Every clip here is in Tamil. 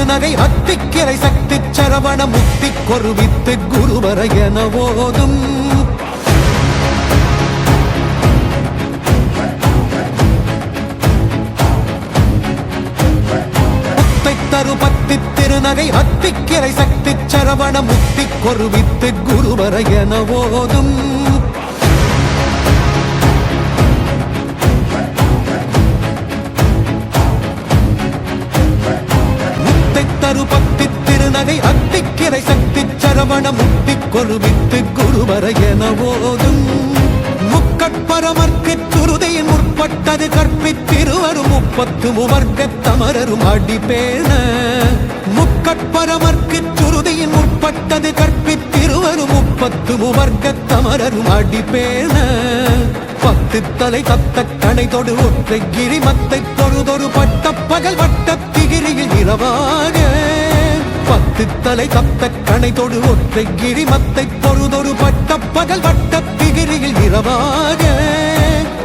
திருநகை அத்திக்கிரை சக்தி சரவண முக்தி கொருவித்து குருவர என ஓதும் தருபத்தி திருநகை அத்திக்கிரை சக்தி சரவண முக்தி கொருவித்து குருவர என ஓதும் முத்தை தருபத்தி திருநகை அத்திக்கிரை சக்தி சரவண முக்தி கொருவித்து குருவர என ஓதும் முக்கட்பரமர்க்கு துருதையின் முற்பட்டது கற்பித்திருவரும் 30 முவர்க்கத் தமரரும் அடிபேண முக்கட்பரமர்க்கு துருதையின் முற்பட்டது கற்பித்திருவரும் 30 முவர்க்கத் தமரரும் அடிபேண 10 தலை தத்த கணை தொடு ஒற்றை கிரிமத்தை தொழுதொரு பட்ட பகல் வட்ட திகிரியில் இரவாக 10 தலை தத்த கணை தொடு ஒற்றை கிரிமத்தை தொழுதொரு பட்ட பகல் வட்ட திகிரியில் இரவாக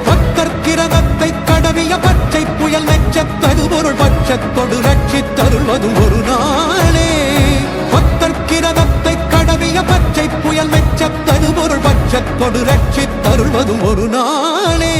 பத்தற்கிரதத்தை கடவிய பச்சை புயல் நெச்சத்தது பொருள் பட்சத்தொடு ரட்சித்தருள்வதும் ஒரு நாளே பத்தற்கிரதத்தை கடவிய பச்சை புயல் நெச்சத்தது பொருள் பட்சத்தொடு ரட்சித்தருள்வதும் ஒரு நாளே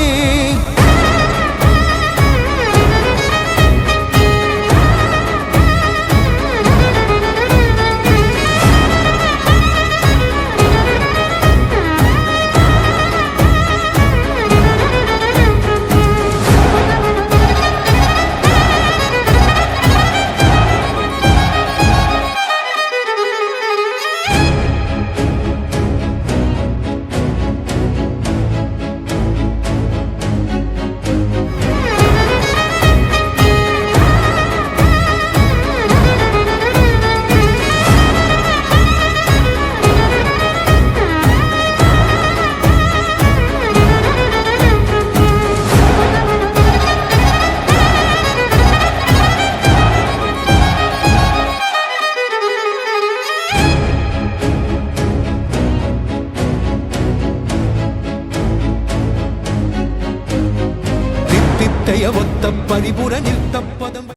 ஒத்த பரிபுர நிறுத்தப்பதம்